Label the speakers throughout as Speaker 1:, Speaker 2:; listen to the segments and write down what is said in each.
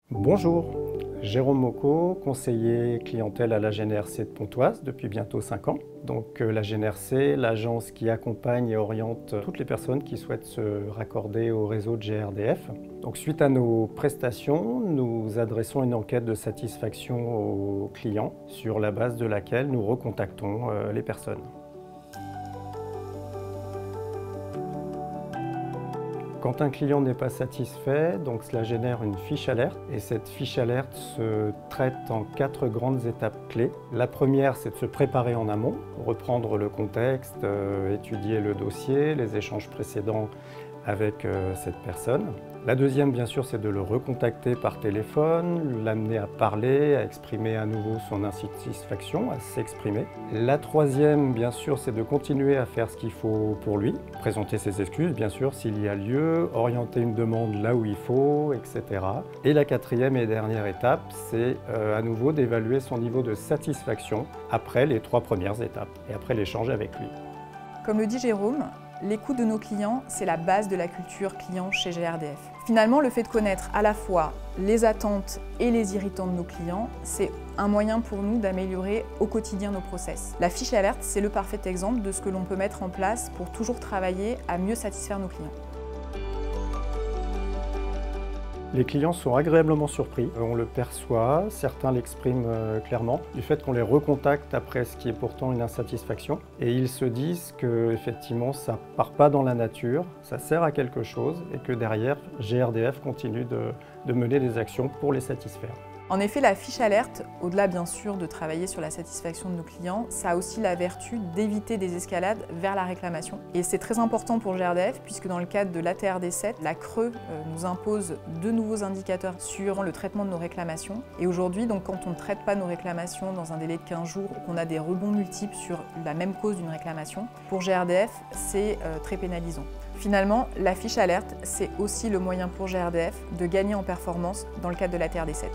Speaker 1: Bonjour, Jérôme Mocco, conseiller clientèle à la GNRC de Pontoise depuis bientôt 5 ans. Donc la GNRC, l'agence qui accompagne et oriente toutes les personnes qui souhaitent se raccorder au réseau de GRDF. Donc suite à nos prestations, nous adressons une enquête de satisfaction aux clients sur la base de laquelle nous recontactons les personnes. Quand un client n'est pas satisfait, donc cela génère une fiche alerte et cette fiche alerte se traite en 4 grandes étapes clés. La première, c'est de se préparer en amont, reprendre le contexte, étudier le dossier, les échanges précédents avec cette personne. La deuxième, bien sûr, c'est de le recontacter par téléphone, l'amener à parler, à exprimer à nouveau son insatisfaction, à s'exprimer. La troisième, bien sûr, c'est de continuer à faire ce qu'il faut pour lui, présenter ses excuses, bien sûr, s'il y a lieu, orienter une demande là où il faut, etc. Et la quatrième et dernière étape, c'est à nouveau d'évaluer son niveau de satisfaction après les 3 premières étapes et après l'échange avec lui.
Speaker 2: Comme le dit Jérôme, l'écoute de nos clients, c'est la base de la culture client chez GRDF. Finalement, le fait de connaître à la fois les attentes et les irritants de nos clients, c'est un moyen pour nous d'améliorer au quotidien nos process. La fiche alerte, c'est le parfait exemple de ce que l'on peut mettre en place pour toujours travailler à mieux satisfaire nos clients.
Speaker 1: Les clients sont agréablement surpris, on le perçoit, certains l'expriment clairement, du fait qu'on les recontacte après ce qui est pourtant une insatisfaction. Et ils se disent que effectivement ça ne part pas dans la nature, ça sert à quelque chose et que derrière, GRDF continue de mener des actions pour les satisfaire.
Speaker 2: En effet, la fiche alerte, au-delà bien sûr de travailler sur la satisfaction de nos clients, ça a aussi la vertu d'éviter des escalades vers la réclamation. Et c'est très important pour GRDF puisque dans le cadre de l'ATRD 7, la CRE nous impose 2 nouveaux indicateurs sur le traitement de nos réclamations. Et aujourd'hui, donc, quand on ne traite pas nos réclamations dans un délai de 15 jours, qu'on a des rebonds multiples sur la même cause d'une réclamation, pour GRDF, c'est très pénalisant. Finalement, la fiche alerte, c'est aussi le moyen pour GRDF de gagner en performance dans le cadre de l'ATRD 7.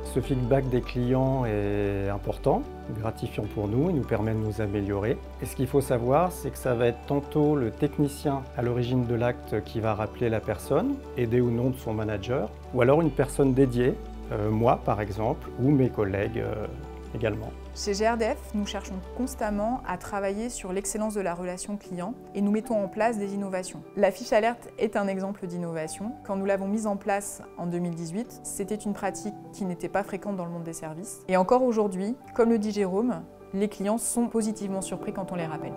Speaker 1: Ce feedback des clients est important, gratifiant pour nous, il nous permet de nous améliorer. Et ce qu'il faut savoir, c'est que ça va être tantôt le technicien à l'origine de l'acte qui va rappeler la personne, aidé ou non de son manager, ou alors une personne dédiée, moi par exemple, ou mes collègues également.
Speaker 2: Chez GRDF, nous cherchons constamment à travailler sur l'excellence de la relation client et nous mettons en place des innovations. La fiche alerte est un exemple d'innovation. Quand nous l'avons mise en place en 2018, c'était une pratique qui n'était pas fréquente dans le monde des services. Et encore aujourd'hui, comme le dit Jérôme, les clients sont positivement surpris quand on les rappelle.